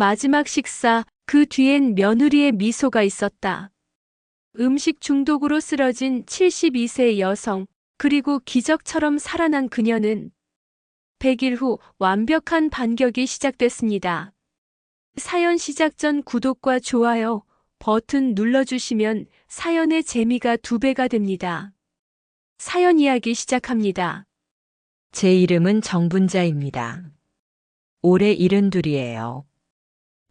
마지막 식사, 그 뒤엔 며느리의 미소가 있었다. 음식 중독으로 쓰러진 72세 여성, 그리고 기적처럼 살아난 그녀는 100일 후 완벽한 반격이 시작됐습니다. 사연 시작 전 구독과 좋아요 버튼 눌러주시면 사연의 재미가 2배가 됩니다. 사연 이야기 시작합니다. 제 이름은 정분자입니다. 올해 72이에요.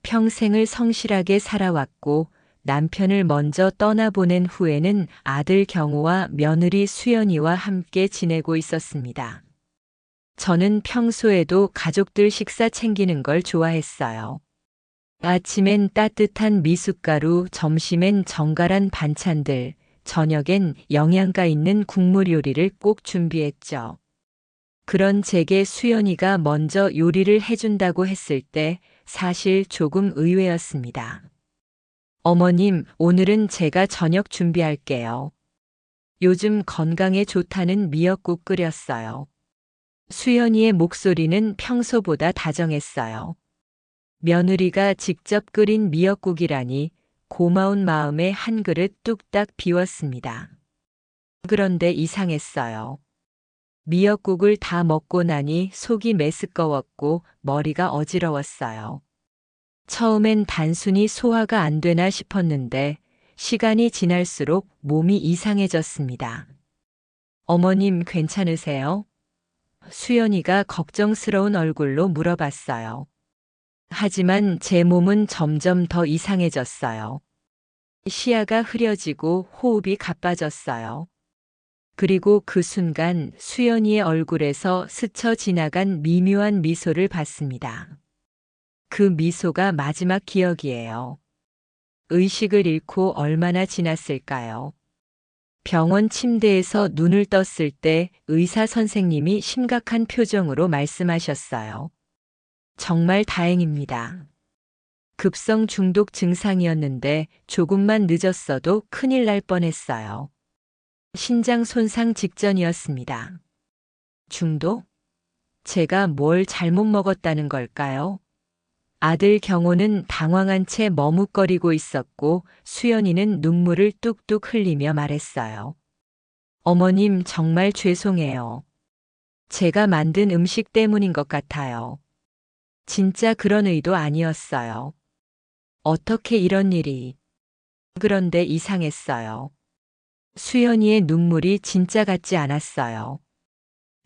평생을 성실하게 살아왔고 남편을 먼저 떠나보낸 후에는 아들 경호와 며느리 수연이와 함께 지내고 있었습니다. 저는 평소에도 가족들 식사 챙기는 걸 좋아했어요. 아침엔 따뜻한 미숫가루, 점심엔 정갈한 반찬들, 저녁엔 영양가 있는 국물 요리를 꼭 준비했죠. 그런 제게 수연이가 먼저 요리를 해준다고 했을 때 사실 조금 의외였습니다. 어머님, 오늘은 제가 저녁 준비할게요. 요즘 건강에 좋다는 미역국 끓였어요. 수연이의 목소리는 평소보다 다정했어요. 며느리가 직접 끓인 미역국이라니 고마운 마음에 한 그릇 뚝딱 비웠습니다. 그런데 이상했어요. 미역국을 다 먹고 나니 속이 메스꺼웠고 머리가 어지러웠어요. 처음엔 단순히 소화가 안 되나 싶었는데 시간이 지날수록 몸이 이상해졌습니다. 어머님 괜찮으세요? 수연이가 걱정스러운 얼굴로 물어봤어요. 하지만 제 몸은 점점 더 이상해졌어요. 시야가 흐려지고 호흡이 가빠졌어요. 그리고 그 순간 수연이의 얼굴에서 스쳐 지나간 미묘한 미소를 봤습니다. 그 미소가 마지막 기억이에요. 의식을 잃고 얼마나 지났을까요? 병원 침대에서 눈을 떴을 때 의사 선생님이 심각한 표정으로 말씀하셨어요. 정말 다행입니다. 급성 중독 증상이었는데 조금만 늦었어도 큰일 날 뻔했어요. 신장 손상 직전이었습니다. 중독? 제가 뭘 잘못 먹었다는 걸까요? 아들 경호는 당황한 채 머뭇거리고 있었고 수연이는 눈물을 뚝뚝 흘리며 말했어요. 어머님 정말 죄송해요. 제가 만든 음식 때문인 것 같아요. 진짜 그런 의도 아니었어요. 어떻게 이런 일이. 그런데 이상했어요. 수연이의 눈물이 진짜 같지 않았어요.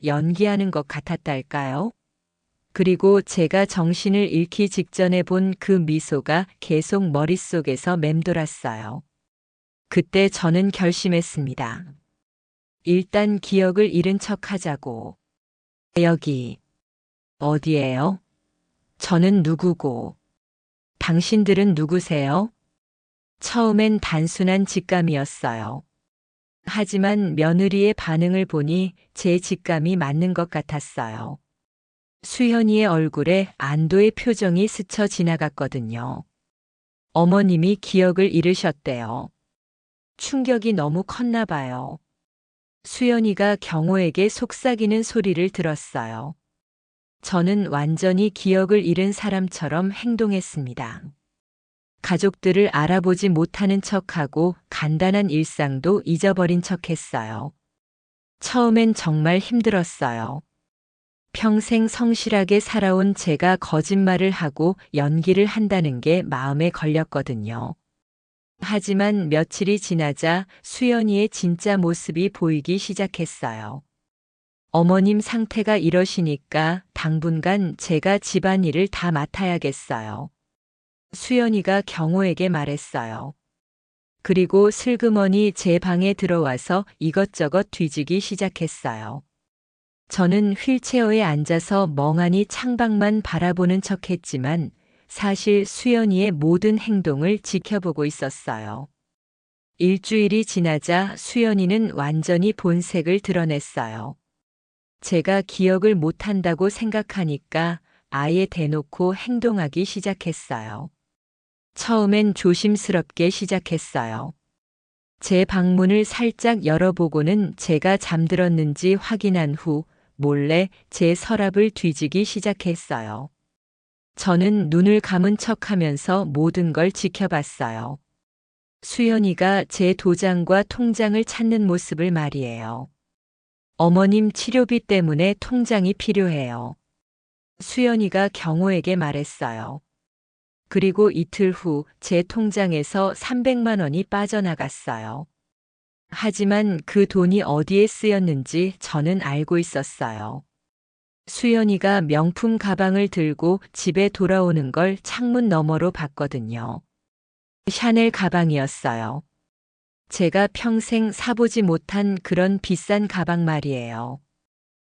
연기하는 것 같았달까요? 그리고 제가 정신을 잃기 직전에 본 그 미소가 계속 머릿속에서 맴돌았어요. 그때 저는 결심했습니다. 일단 기억을 잃은 척 하자고. 여기. 어디예요? 저는 누구고? 당신들은 누구세요? 처음엔 단순한 직감이었어요. 하지만 며느리의 반응을 보니 제 직감이 맞는 것 같았어요. 수현이의 얼굴에 안도의 표정이 스쳐 지나갔거든요. 어머님이 기억을 잃으셨대요. 충격이 너무 컸나 봐요. 수연이가 경호에게 속삭이는 소리를 들었어요. 저는 완전히 기억을 잃은 사람처럼 행동했습니다. 가족들을 알아보지 못하는 척하고 간단한 일상도 잊어버린 척했어요. 처음엔 정말 힘들었어요. 평생 성실하게 살아온 제가 거짓말을 하고 연기를 한다는 게 마음에 걸렸거든요. 하지만 며칠이 지나자 수연이의 진짜 모습이 보이기 시작했어요. 어머님 상태가 이러시니까 당분간 제가 집안일을 다 맡아야겠어요. 수연이가 경호에게 말했어요. 그리고 슬그머니 제 방에 들어와서 이것저것 뒤지기 시작했어요. 저는 휠체어에 앉아서 멍하니 창밖만 바라보는 척했지만 사실 수연이의 모든 행동을 지켜보고 있었어요. 일주일이 지나자 수연이는 완전히 본색을 드러냈어요. 제가 기억을 못한다고 생각하니까 아예 대놓고 행동하기 시작했어요. 처음엔 조심스럽게 시작했어요. 제 방문을 살짝 열어보고는 제가 잠들었는지 확인한 후 몰래 제 서랍을 뒤지기 시작했어요. 저는 눈을 감은 척하면서 모든 걸 지켜봤어요. 수연이가 제 도장과 통장을 찾는 모습을 말이에요. 어머님 치료비 때문에 통장이 필요해요. 수연이가 경호에게 말했어요. 그리고 이틀 후 제 통장에서 300만 원이 빠져나갔어요. 하지만 그 돈이 어디에 쓰였는지 저는 알고 있었어요. 수연이가 명품 가방을 들고 집에 돌아오는 걸 창문 너머로 봤거든요. 샤넬 가방이었어요. 제가 평생 사보지 못한 그런 비싼 가방 말이에요.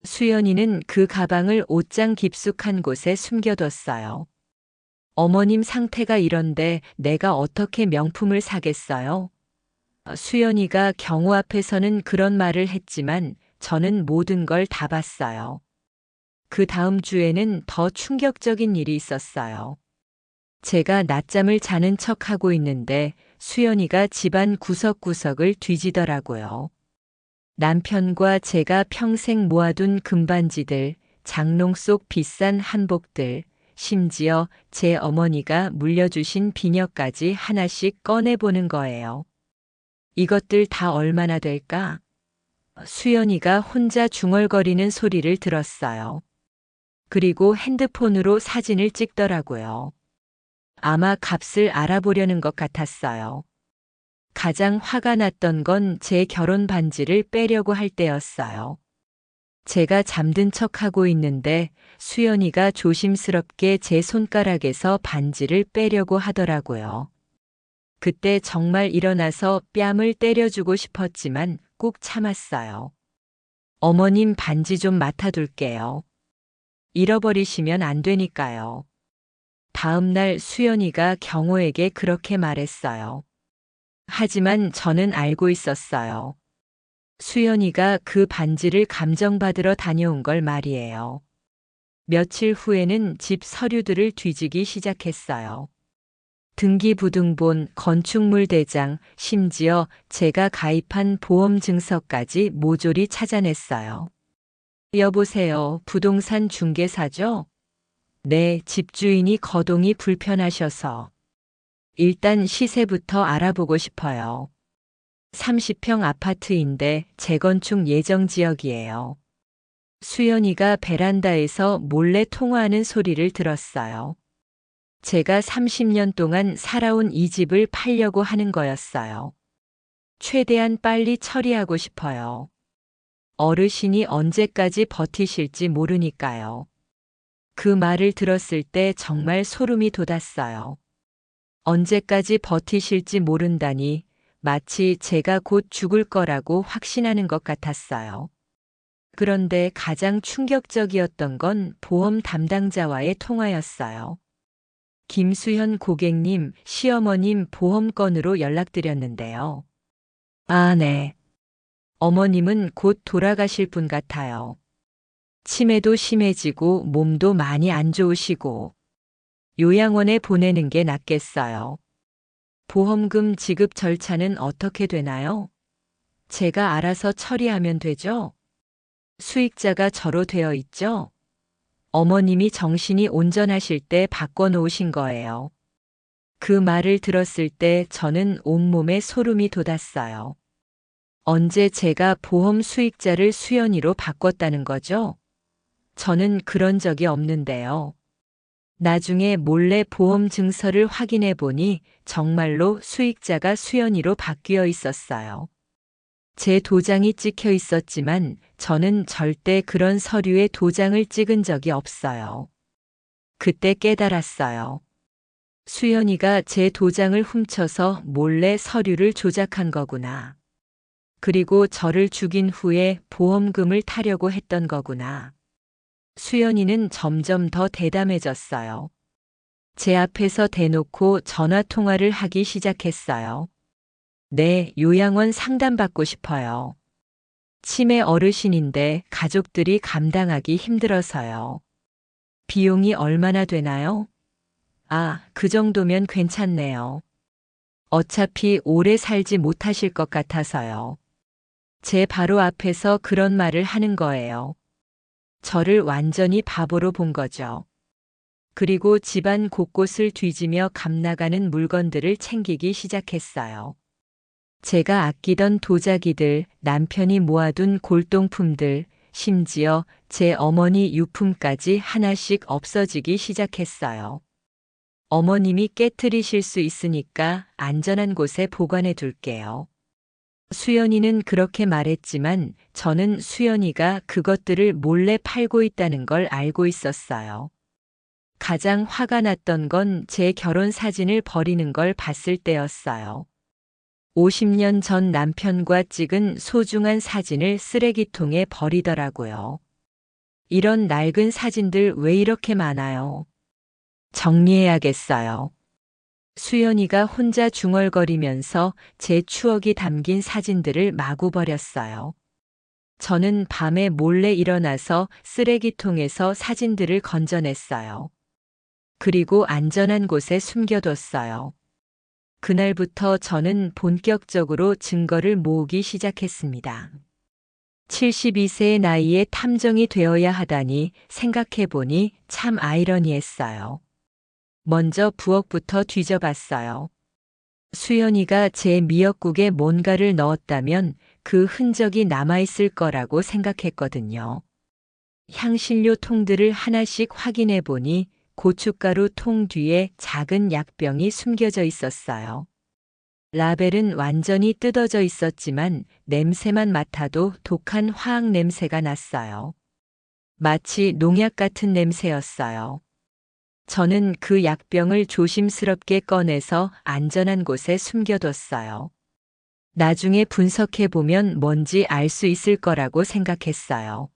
수연이는 그 가방을 옷장 깊숙한 곳에 숨겨뒀어요. 어머님 상태가 이런데 내가 어떻게 명품을 사겠어요? 수연이가 경호 앞에서는 그런 말을 했지만 저는 모든 걸 다 봤어요. 그 다음 주에는 더 충격적인 일이 있었어요. 제가 낮잠을 자는 척하고 있는데 수연이가 집안 구석구석을 뒤지더라고요. 남편과 제가 평생 모아둔 금반지들, 장롱 속 비싼 한복들, 심지어 제 어머니가 물려주신 비녀까지 하나씩 꺼내보는 거예요. 이것들 다 얼마나 될까? 수연이가 혼자 중얼거리는 소리를 들었어요. 그리고 핸드폰으로 사진을 찍더라고요. 아마 값을 알아보려는 것 같았어요. 가장 화가 났던 건 제 결혼 반지를 빼려고 할 때였어요. 제가 잠든 척하고 있는데 수연이가 조심스럽게 제 손가락에서 반지를 빼려고 하더라고요. 그때 정말 일어나서 뺨을 때려주고 싶었지만 꾹 참았어요. 어머님 반지 좀 맡아둘게요. 잃어버리시면 안 되니까요. 다음 날 수연이가 경호에게 그렇게 말했어요. 하지만 저는 알고 있었어요. 수연이가 그 반지를 감정받으러 다녀온 걸 말이에요. 며칠 후에는 집 서류들을 뒤지기 시작했어요. 등기부등본, 건축물 대장, 심지어 제가 가입한 보험 증서까지 모조리 찾아냈어요. 여보세요, 부동산 중개사죠? 네, 집주인이 거동이 불편하셔서. 일단 시세부터 알아보고 싶어요. 30평 아파트인데 재건축 예정 지역이에요. 수연이가 베란다에서 몰래 통화하는 소리를 들었어요. 제가 30년 동안 살아온 이 집을 팔려고 하는 거였어요. 최대한 빨리 처리하고 싶어요. 어르신이 언제까지 버티실지 모르니까요. 그 말을 들었을 때 정말 소름이 돋았어요. 언제까지 버티실지 모른다니 마치 제가 곧 죽을 거라고 확신하는 것 같았어요. 그런데 가장 충격적이었던 건 보험 담당자와의 통화였어요. 김수현 고객님, 시어머님 보험 건으로 연락드렸는데요. 아, 네. 어머님은 곧 돌아가실 분 같아요. 치매도 심해지고 몸도 많이 안 좋으시고 요양원에 보내는 게 낫겠어요. 보험금 지급 절차는 어떻게 되나요? 제가 알아서 처리하면 되죠? 수익자가 저로 되어 있죠? 어머님이 정신이 온전하실 때 바꿔놓으신 거예요. 그 말을 들었을 때 저는 온몸에 소름이 돋았어요. 언제 제가 보험 수익자를 수연이로 바꿨다는 거죠? 저는 그런 적이 없는데요. 나중에 몰래 보험 증서를 확인해 보니 정말로 수익자가 수연이로 바뀌어 있었어요. 제 도장이 찍혀 있었지만 저는 절대 그런 서류에 도장을 찍은 적이 없어요. 그때 깨달았어요. 수연이가 제 도장을 훔쳐서 몰래 서류를 조작한 거구나. 그리고 저를 죽인 후에 보험금을 타려고 했던 거구나. 수연이는 점점 더 대담해졌어요. 제 앞에서 대놓고 전화 통화를 하기 시작했어요. 네, 요양원 상담받고 싶어요. 치매 어르신인데 가족들이 감당하기 힘들어서요. 비용이 얼마나 되나요? 아, 그 정도면 괜찮네요. 어차피 오래 살지 못하실 것 같아서요. 제 바로 앞에서 그런 말을 하는 거예요. 저를 완전히 바보로 본 거죠. 그리고 집안 곳곳을 뒤지며 감나가는 물건들을 챙기기 시작했어요. 제가 아끼던 도자기들, 남편이 모아둔 골동품들, 심지어 제 어머니 유품까지 하나씩 없어지기 시작했어요. 어머님이 깨트리실 수 있으니까 안전한 곳에 보관해 둘게요. 수연이는 그렇게 말했지만 저는 수연이가 그것들을 몰래 팔고 있다는 걸 알고 있었어요. 가장 화가 났던 건 제 결혼 사진을 버리는 걸 봤을 때였어요. 50년 전 남편과 찍은 소중한 사진을 쓰레기통에 버리더라고요. 이런 낡은 사진들 왜 이렇게 많아요? 정리해야겠어요. 수연이가 혼자 중얼거리면서 제 추억이 담긴 사진들을 마구 버렸어요. 저는 밤에 몰래 일어나서 쓰레기통에서 사진들을 건져냈어요. 그리고 안전한 곳에 숨겨뒀어요. 그날부터 저는 본격적으로 증거를 모으기 시작했습니다. 72세의 나이에 탐정이 되어야 하다니 생각해보니 참 아이러니했어요. 먼저 부엌부터 뒤져봤어요. 수연이가 제 미역국에 뭔가를 넣었다면 그 흔적이 남아있을 거라고 생각했거든요. 향신료 통들을 하나씩 확인해 보니 고춧가루 통 뒤에 작은 약병이 숨겨져 있었어요. 라벨은 완전히 뜯어져 있었지만 냄새만 맡아도 독한 화학 냄새가 났어요. 마치 농약 같은 냄새였어요. 저는 그 약병을 조심스럽게 꺼내서 안전한 곳에 숨겨뒀어요. 나중에 분석해보면 뭔지 알 수 있을 거라고 생각했어요.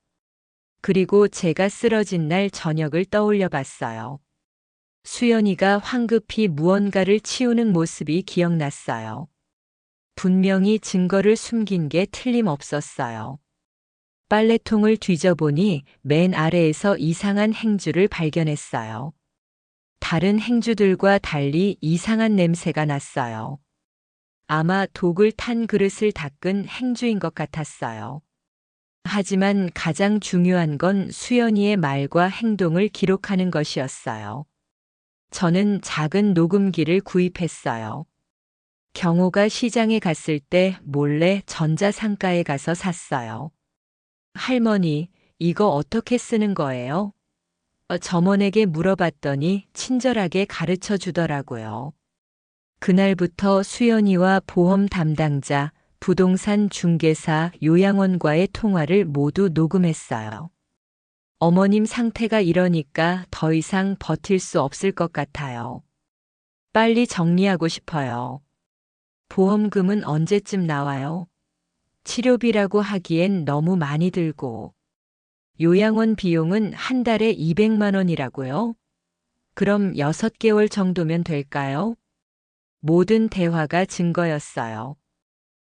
그리고 제가 쓰러진 날 저녁을 떠올려 봤어요. 수연이가 황급히 무언가를 치우는 모습이 기억났어요. 분명히 증거를 숨긴 게 틀림없었어요. 빨래통을 뒤져보니 맨 아래에서 이상한 행주를 발견했어요. 다른 행주들과 달리 이상한 냄새가 났어요. 아마 독을 탄 그릇을 닦은 행주인 것 같았어요. 하지만 가장 중요한 건 수연이의 말과 행동을 기록하는 것이었어요. 저는 작은 녹음기를 구입했어요. 경호가 시장에 갔을 때 몰래 전자상가에 가서 샀어요. 할머니, 이거 어떻게 쓰는 거예요? 점원에게 물어봤더니 친절하게 가르쳐 주더라고요. 그날부터 수연이와 보험 담당자, 부동산 중개사, 요양원과의 통화를 모두 녹음했어요. 어머님 상태가 이러니까 더 이상 버틸 수 없을 것 같아요. 빨리 정리하고 싶어요. 보험금은 언제쯤 나와요? 치료비라고 하기엔 너무 많이 들고. 요양원 비용은 한 달에 200만 원이라고요? 그럼 6개월 정도면 될까요? 모든 대화가 증거였어요.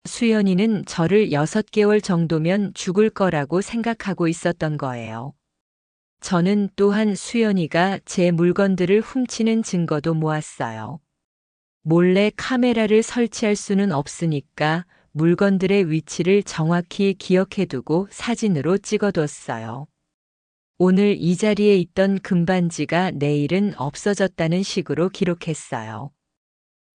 수연이는 저를 6개월 정도면 죽을 거라고 생각하고 있었던 거예요. 저는 또한 수연이가 제 물건들을 훔치는 증거도 모았어요. 몰래 카메라를 설치할 수는 없으니까 물건들의 위치를 정확히 기억해두고 사진으로 찍어뒀어요. 오늘 이 자리에 있던 금반지가 내일은 없어졌다는 식으로 기록했어요.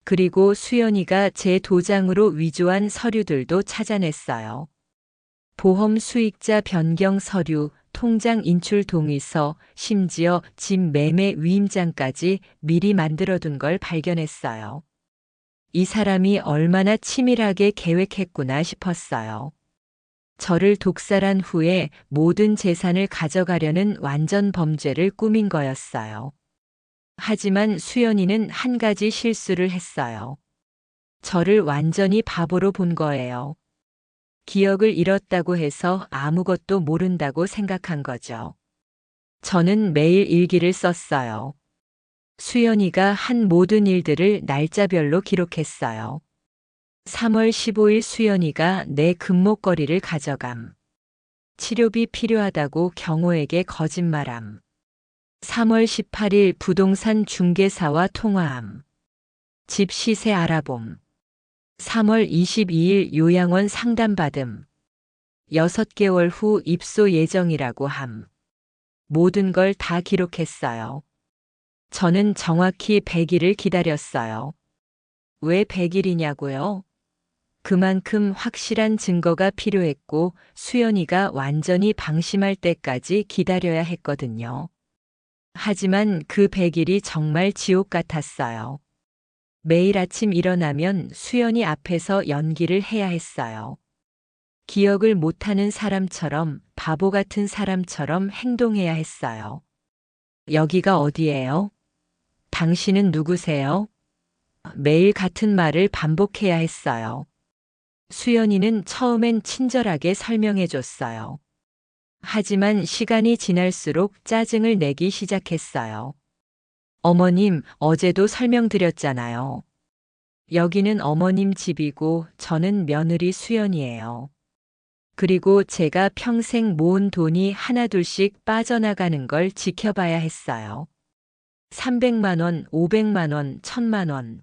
그리고 수연이가 제 도장으로 위조한 서류들도 찾아냈어요. 보험 수익자 변경 서류, 통장 인출 동의서, 심지어 집 매매 위임장까지 미리 만들어둔 걸 발견했어요. 이 사람이 얼마나 치밀하게 계획했구나 싶었어요. 저를 독살한 후에 모든 재산을 가져가려는 완전 범죄를 꾸민 거였어요. 하지만 수연이는 한 가지 실수를 했어요. 저를 완전히 바보로 본 거예요. 기억을 잃었다고 해서 아무것도 모른다고 생각한 거죠. 저는 매일 일기를 썼어요. 수연이가 한 모든 일들을 날짜별로 기록했어요. 3월 15일 수연이가 내 금목걸이를 가져감. 치료비 필요하다고 경호에게 거짓말함. 3월 18일 부동산 중개사와 통화함. 집 시세 알아봄. 3월 22일 요양원 상담받음. 6개월 후 입소 예정이라고 함. 모든 걸 다 기록했어요. 저는 정확히 100일을 기다렸어요. 왜 100일이냐고요? 그만큼 확실한 증거가 필요했고 수연이가 완전히 방심할 때까지 기다려야 했거든요. 하지만 그 100일이 정말 지옥 같았어요. 매일 아침 일어나면 수연이 앞에서 연기를 해야 했어요. 기억을 못하는 사람처럼, 바보 같은 사람처럼 행동해야 했어요. 여기가 어디예요? 당신은 누구세요? 매일 같은 말을 반복해야 했어요. 수연이는 처음엔 친절하게 설명해 줬어요. 하지만 시간이 지날수록 짜증을 내기 시작했어요. 어머님, 어제도 설명드렸잖아요. 여기는 어머님 집이고 저는 며느리 수연이에요. 그리고 제가 평생 모은 돈이 하나둘씩 빠져나가는 걸 지켜봐야 했어요. 300만 원, 500만 원, 1000만 원.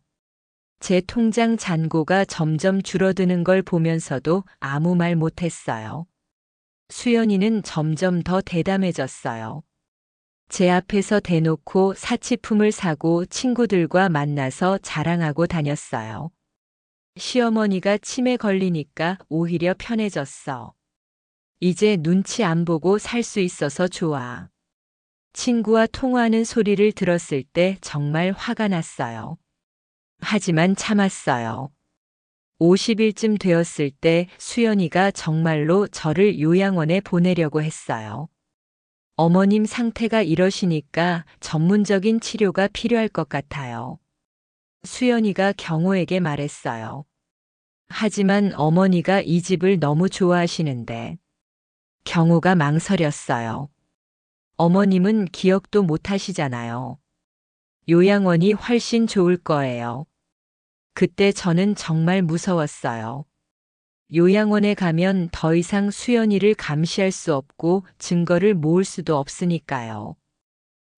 제 통장 잔고가 점점 줄어드는 걸 보면서도 아무 말 못했어요. 수연이는 점점 더 대담해졌어요. 제 앞에서 대놓고 사치품을 사고 친구들과 만나서 자랑하고 다녔어요. 시어머니가 치매 걸리니까 오히려 편해졌어. 이제 눈치 안 보고 살 수 있어서 좋아. 친구와 통화하는 소리를 들었을 때 정말 화가 났어요. 하지만 참았어요. 50일쯤 되었을 때 수연이가 정말로 저를 요양원에 보내려고 했어요. 어머님 상태가 이러시니까 전문적인 치료가 필요할 것 같아요. 수연이가 경호에게 말했어요. 하지만 어머니가 이 집을 너무 좋아하시는데. 경호가 망설였어요. 어머님은 기억도 못 하시잖아요. 요양원이 훨씬 좋을 거예요. 그때 저는 정말 무서웠어요. 요양원에 가면 더 이상 수연이를 감시할 수 없고 증거를 모을 수도 없으니까요.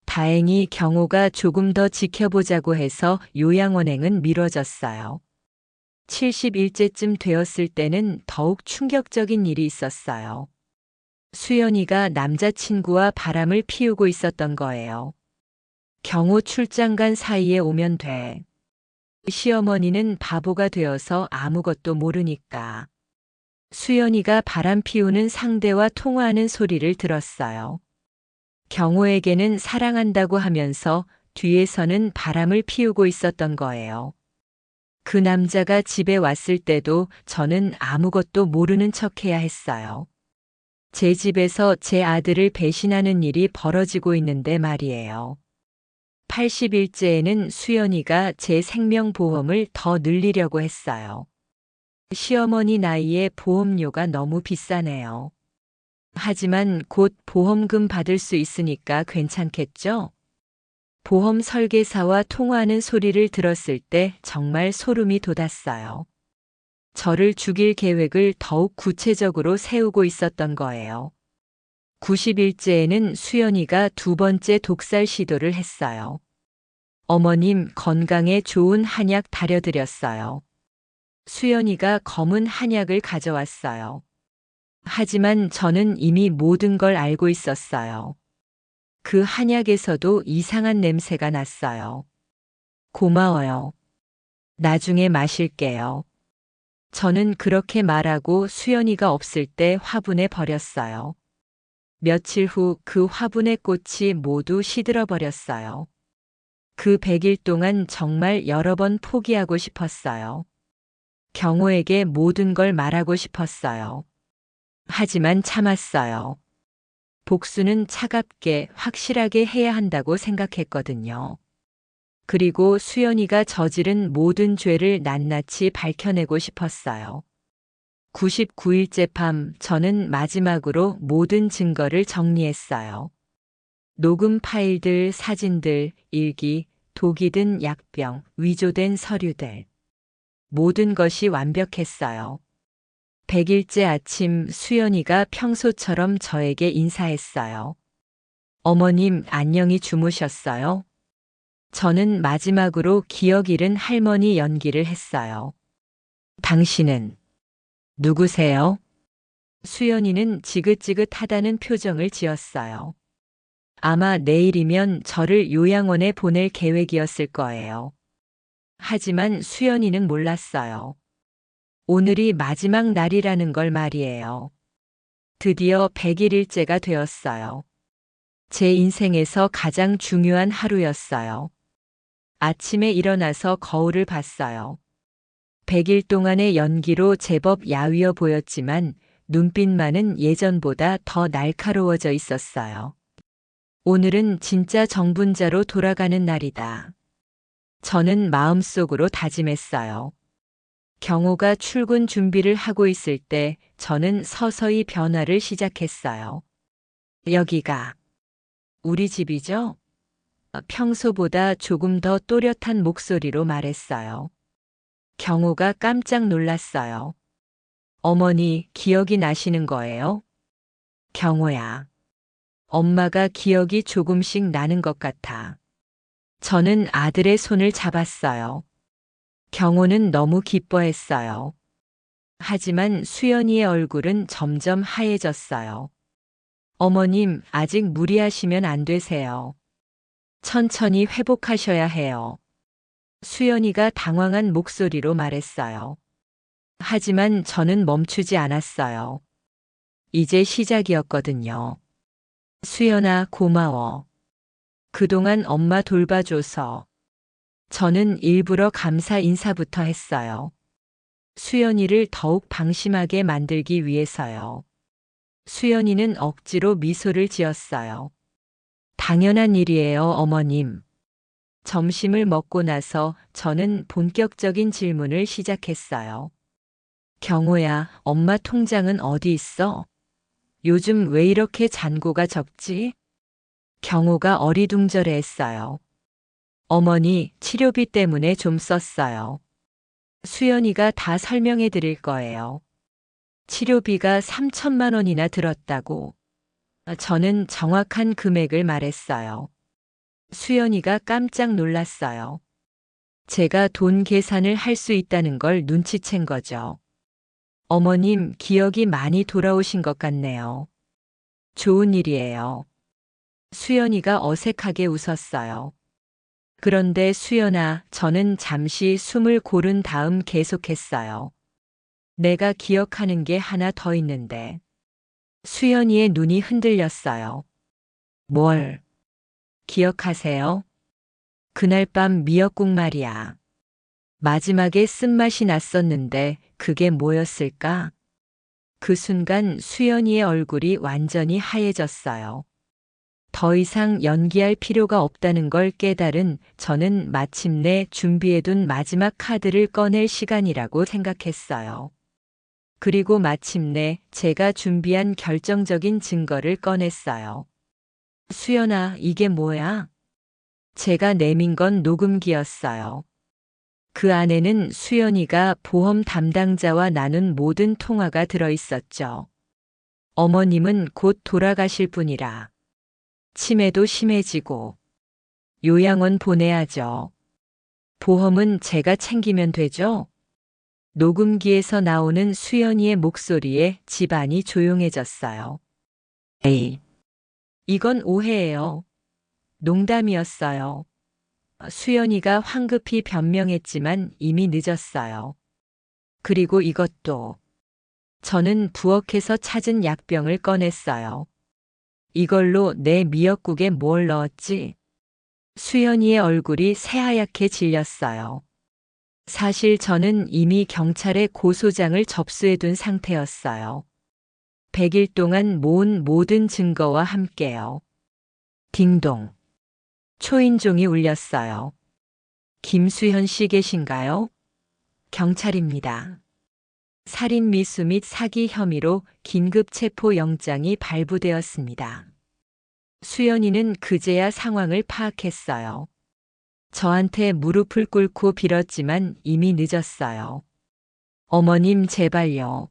다행히 경호가 조금 더 지켜보자고 해서 요양원행은 미뤄졌어요. 70일째쯤 되었을 때는 더욱 충격적인 일이 있었어요. 수연이가 남자친구와 바람을 피우고 있었던 거예요. 경호 출장 간 사이에 오면 돼. 시어머니는 바보가 되어서 아무것도 모르니까. 수연이가 바람 피우는 상대와 통화하는 소리를 들었어요. 경호에게는 사랑한다고 하면서 뒤에서는 바람을 피우고 있었던 거예요. 그 남자가 집에 왔을 때도 저는 아무것도 모르는 척해야 했어요. 제 집에서 제 아들을 배신하는 일이 벌어지고 있는데 말이에요. 80일째에는 수연이가 제 생명보험을 더 늘리려고 했어요. 시어머니 나이에 보험료가 너무 비싸네요. 하지만 곧 보험금 받을 수 있으니까 괜찮겠죠? 보험 설계사와 통화하는 소리를 들었을 때 정말 소름이 돋았어요. 저를 죽일 계획을 더욱 구체적으로 세우고 있었던 거예요. 90일째에는 수연이가 두 번째 독살 시도를 했어요. 어머님 건강에 좋은 한약 다려드렸어요. 수연이가 검은 한약을 가져왔어요. 하지만 저는 이미 모든 걸 알고 있었어요. 그 한약에서도 이상한 냄새가 났어요. 고마워요. 나중에 마실게요. 저는 그렇게 말하고 수연이가 없을 때 화분에 버렸어요. 며칠 후 그 화분의 꽃이 모두 시들어 버렸어요. 그 100일 동안 정말 여러 번 포기하고 싶었어요. 경호에게 모든 걸 말하고 싶었어요. 하지만 참았어요. 복수는 차갑게 확실하게 해야 한다고 생각했거든요. 그리고 수연이가 저지른 모든 죄를 낱낱이 밝혀내고 싶었어요. 99일째 밤 저는 마지막으로 모든 증거를 정리했어요. 녹음 파일들, 사진들, 일기, 독이 든 약병, 위조된 서류들. 모든 것이 완벽했어요. 100일째 아침 수연이가 평소처럼 저에게 인사했어요. 어머님 안녕히 주무셨어요? 저는 마지막으로 기억 잃은 할머니 연기를 했어요. 당신은 누구세요? 수연이는 지긋지긋하다는 표정을 지었어요. 아마 내일이면 저를 요양원에 보낼 계획이었을 거예요. 하지만 수연이는 몰랐어요. 오늘이 마지막 날이라는 걸 말이에요. 드디어 100일째가 되었어요. 제 인생에서 가장 중요한 하루였어요. 아침에 일어나서 거울을 봤어요. 100일 동안의 연기로 제법 야위어 보였지만 눈빛만은 예전보다 더 날카로워져 있었어요. 오늘은 진짜 정분자로 돌아가는 날이다. 저는 마음속으로 다짐했어요. 경호가 출근 준비를 하고 있을 때 저는 서서히 변화를 시작했어요. 여기가 우리 집이죠? 평소보다 조금 더 또렷한 목소리로 말했어요. 경호가 깜짝 놀랐어요. 어머니, 기억이 나시는 거예요? 경호야. 엄마가 기억이 조금씩 나는 것 같아. 저는 아들의 손을 잡았어요. 경호는 너무 기뻐했어요. 하지만 수연이의 얼굴은 점점 하얘졌어요. 어머님, 아직 무리하시면 안 되세요. 천천히 회복하셔야 해요. 수연이가 당황한 목소리로 말했어요. 하지만 저는 멈추지 않았어요. 이제 시작이었거든요. 수연아, 고마워. 그동안 엄마 돌봐줘서. 저는 일부러 감사 인사부터 했어요. 수연이를 더욱 방심하게 만들기 위해서요. 수연이는 억지로 미소를 지었어요. 당연한 일이에요, 어머님. 점심을 먹고 나서 저는 본격적인 질문을 시작했어요. 경호야, 엄마 통장은 어디 있어? 요즘 왜 이렇게 잔고가 적지? 경호가 어리둥절해 했어요. 어머니, 치료비 때문에 좀 썼어요. 수연이가 다 설명해 드릴 거예요. 치료비가 3천만 원이나 들었다고. 저는 정확한 금액을 말했어요. 수연이가 깜짝 놀랐어요. 제가 돈 계산을 할 수 있다는 걸 눈치챈 거죠. 어머님, 기억이 많이 돌아오신 것 같네요. 좋은 일이에요. 수연이가 어색하게 웃었어요. 그런데 수연아, 저는 잠시 숨을 고른 다음 계속했어요. 내가 기억하는 게 하나 더 있는데. 수연이의 눈이 흔들렸어요. 뭘? 기억하세요? 그날 밤 미역국 말이야. 마지막에 쓴맛이 났었는데 그게 뭐였을까? 그 순간 수연이의 얼굴이 완전히 하얘졌어요. 더 이상 연기할 필요가 없다는 걸 깨달은 저는 마침내 준비해둔 마지막 카드를 꺼낼 시간이라고 생각했어요. 그리고 마침내 제가 준비한 결정적인 증거를 꺼냈어요. 수연아, 이게 뭐야? 제가 내민 건 녹음기였어요. 그 안에는 수연이가 보험 담당자와 나눈 모든 통화가 들어 있었죠. 어머님은 곧 돌아가실 분이라. 치매도 심해지고 요양원 보내야죠. 보험은 제가 챙기면 되죠? 녹음기에서 나오는 수연이의 목소리에 집안이 조용해졌어요. 에이, 이건 오해예요. 농담이었어요. 수연이가 황급히 변명했지만 이미 늦었어요. 그리고 이것도. 저는 부엌에서 찾은 약병을 꺼냈어요. 이걸로 내 미역국에 뭘 넣었지? 수연이의 얼굴이 새하얗게 질렸어요. 사실 저는 이미 경찰에 고소장을 접수해둔 상태였어요. 100일 동안 모은 모든 증거와 함께요. 딩동. 초인종이 울렸어요. 김수현 씨 계신가요? 경찰입니다. 살인 미수 및 사기 혐의로 긴급 체포 영장이 발부되었습니다. 수연이는 그제야 상황을 파악했어요. 저한테 무릎을 꿇고 빌었지만 이미 늦었어요. 어머님, 제발요.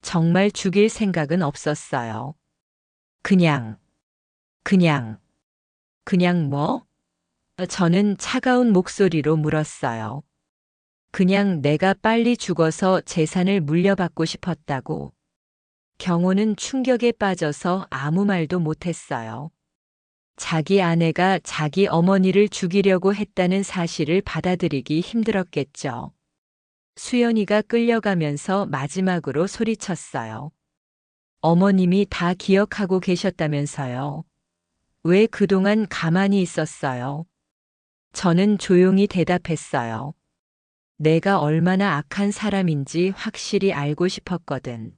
정말 죽일 생각은 없었어요. 그냥 뭐? 저는 차가운 목소리로 물었어요. 그냥 내가 빨리 죽어서 재산을 물려받고 싶었다고. 경호는 충격에 빠져서 아무 말도 못했어요. 자기 아내가 자기 어머니를 죽이려고 했다는 사실을 받아들이기 힘들었겠죠. 수연이가 끌려가면서 마지막으로 소리쳤어요. 어머님이 다 기억하고 계셨다면서요. 왜 그동안 가만히 있었어요? 저는 조용히 대답했어요. 내가 얼마나 악한 사람인지 확실히 알고 싶었거든.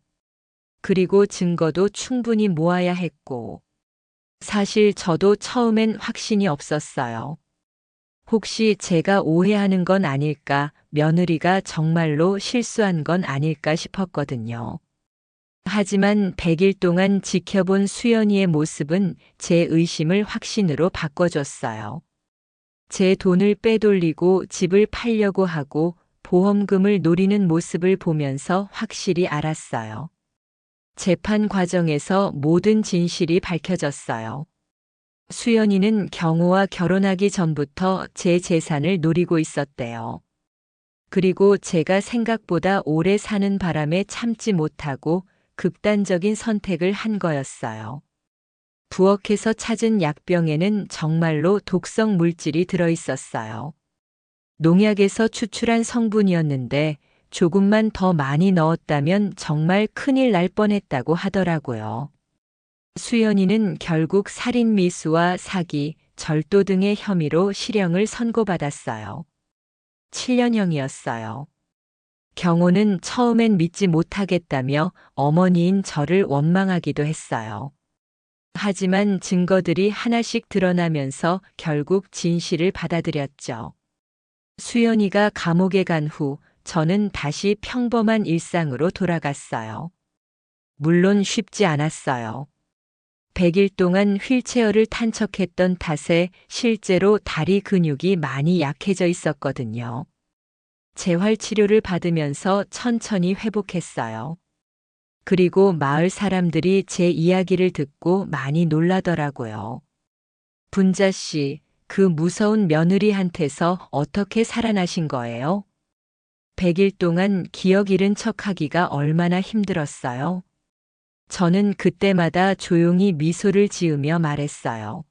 그리고 증거도 충분히 모아야 했고. 사실 저도 처음엔 확신이 없었어요. 혹시 제가 오해하는 건 아닐까, 며느리가 정말로 실수한 건 아닐까 싶었거든요. 하지만 100일 동안 지켜본 수연이의 모습은 제 의심을 확신으로 바꿔줬어요. 제 돈을 빼돌리고 집을 팔려고 하고 보험금을 노리는 모습을 보면서 확실히 알았어요. 재판 과정에서 모든 진실이 밝혀졌어요. 수연이는 경호와 결혼하기 전부터 제 재산을 노리고 있었대요. 그리고 제가 생각보다 오래 사는 바람에 참지 못하고 극단적인 선택을 한 거였어요. 부엌에서 찾은 약병에는 정말로 독성 물질이 들어 있었어요. 농약에서 추출한 성분이었는데 조금만 더 많이 넣었다면 정말 큰일 날 뻔했다고 하더라고요. 수연이는 결국 살인 미수와 사기, 절도 등의 혐의로 실형을 선고받았어요. 7년형이었어요. 경호는 처음엔 믿지 못하겠다며 어머니인 저를 원망하기도 했어요. 하지만 증거들이 하나씩 드러나면서 결국 진실을 받아들였죠. 수연이가 감옥에 간 후 저는 다시 평범한 일상으로 돌아갔어요. 물론 쉽지 않았어요. 100일 동안 휠체어를 탄 척했던 탓에 실제로 다리 근육이 많이 약해져 있었거든요. 재활치료를 받으면서 천천히 회복했어요. 그리고 마을 사람들이 제 이야기를 듣고 많이 놀라더라고요. 분자 씨, 그 무서운 며느리한테서 어떻게 살아나신 거예요? 100일 동안 기억 잃은 척하기가 얼마나 힘들었어요? 저는 그때마다 조용히 미소를 지으며 말했어요.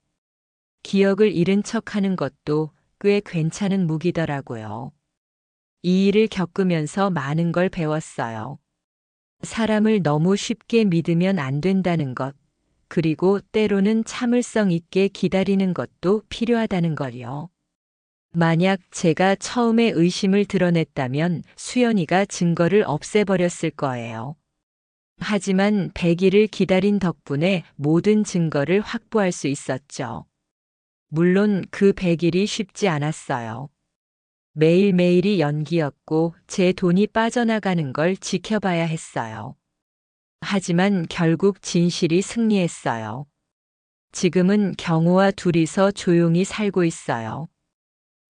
기억을 잃은 척하는 것도 꽤 괜찮은 무기더라고요. 이 일을 겪으면서 많은 걸 배웠어요. 사람을 너무 쉽게 믿으면 안 된다는 것, 그리고 때로는 참을성 있게 기다리는 것도 필요하다는 걸요. 만약 제가 처음에 의심을 드러냈다면 수연이가 증거를 없애버렸을 거예요. 하지만 100일을 기다린 덕분에 모든 증거를 확보할 수 있었죠. 물론 그 100일이 쉽지 않았어요. 매일매일이 연기였고 제 돈이 빠져나가는 걸 지켜봐야 했어요. 하지만 결국 진실이 승리했어요. 지금은 경호와 둘이서 조용히 살고 있어요.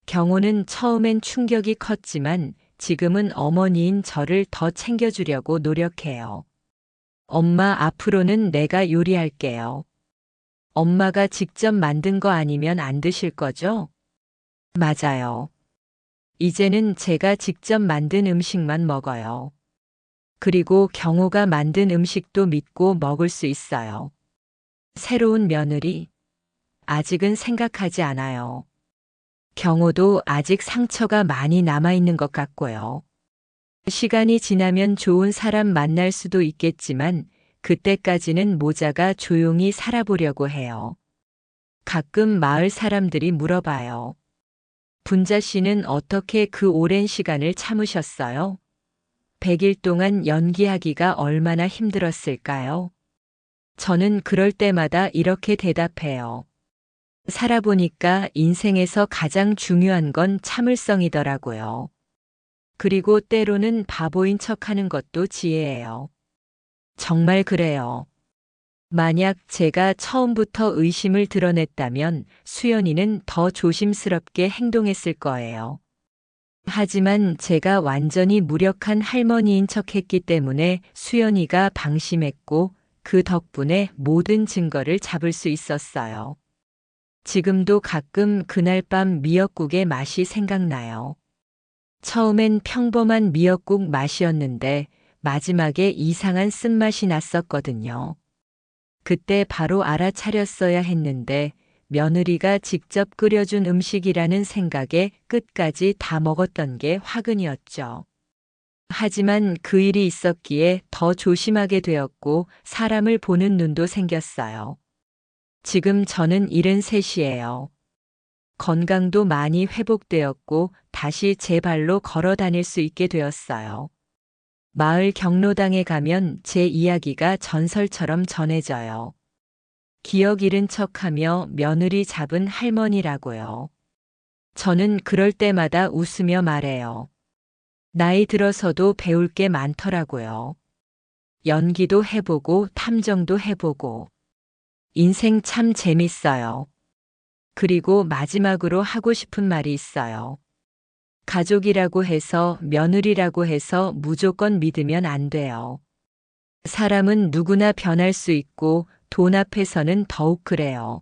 경호는 처음엔 충격이 컸지만 지금은 어머니인 저를 더 챙겨주려고 노력해요. 엄마, 앞으로는 내가 요리할게요. 엄마가 직접 만든 거 아니면 안 드실 거죠? 맞아요. 이제는 제가 직접 만든 음식만 먹어요. 그리고 경호가 만든 음식도 믿고 먹을 수 있어요. 새로운 며느리? 아직은 생각하지 않아요. 경호도 아직 상처가 많이 남아있는 것 같고요. 시간이 지나면 좋은 사람 만날 수도 있겠지만 그때까지는 모자가 조용히 살아보려고 해요. 가끔 마을 사람들이 물어봐요. 분자 씨는 어떻게 그 오랜 시간을 참으셨어요? 100일 동안 연기하기가 얼마나 힘들었을까요? 저는 그럴 때마다 이렇게 대답해요. 살아보니까 인생에서 가장 중요한 건 참을성이더라고요. 그리고 때로는 바보인 척하는 것도 지혜예요. 정말 그래요. 만약 제가 처음부터 의심을 드러냈다면 수연이는 더 조심스럽게 행동했을 거예요. 하지만 제가 완전히 무력한 할머니인 척했기 때문에 수연이가 방심했고 그 덕분에 모든 증거를 잡을 수 있었어요. 지금도 가끔 그날 밤 미역국의 맛이 생각나요. 처음엔 평범한 미역국 맛이었는데 마지막에 이상한 쓴맛이 났었거든요. 그때 바로 알아차렸어야 했는데 며느리가 직접 끓여준 음식이라는 생각에 끝까지 다 먹었던 게 화근이었죠. 하지만 그 일이 있었기에 더 조심하게 되었고 사람을 보는 눈도 생겼어요. 지금 저는 73이에요. 건강도 많이 회복되었고 다시 제 발로 걸어 다닐 수 있게 되었어요. 마을 경로당에 가면 제 이야기가 전설처럼 전해져요. 기억 잃은 척하며 며느리 잡은 할머니라고요. 저는 그럴 때마다 웃으며 말해요. 나이 들어서도 배울 게 많더라고요. 연기도 해보고 탐정도 해보고. 인생 참 재밌어요. 그리고 마지막으로 하고 싶은 말이 있어요. 가족이라고 해서 며느리라고 해서 무조건 믿으면 안 돼요. 사람은 누구나 변할 수 있고 돈 앞에서는 더욱 그래요.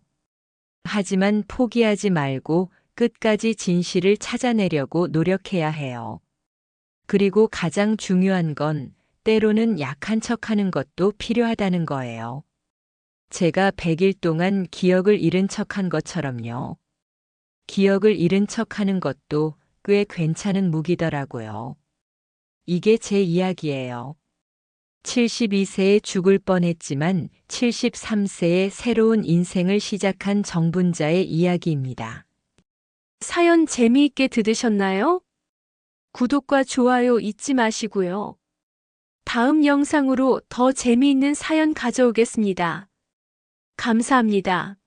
하지만 포기하지 말고 끝까지 진실을 찾아내려고 노력해야 해요. 그리고 가장 중요한 건 때로는 약한 척하는 것도 필요하다는 거예요. 제가 100일 동안 기억을 잃은 척한 것처럼요. 기억을 잃은 척하는 것도 꽤 괜찮은 무기더라고요. 이게 제 이야기예요. 72세에 죽을 뻔했지만 73세에 새로운 인생을 시작한 정분자의 이야기입니다. 사연 재미있게 들으셨나요? 구독과 좋아요 잊지 마시고요. 다음 영상으로 더 재미있는 사연 가져오겠습니다. 감사합니다.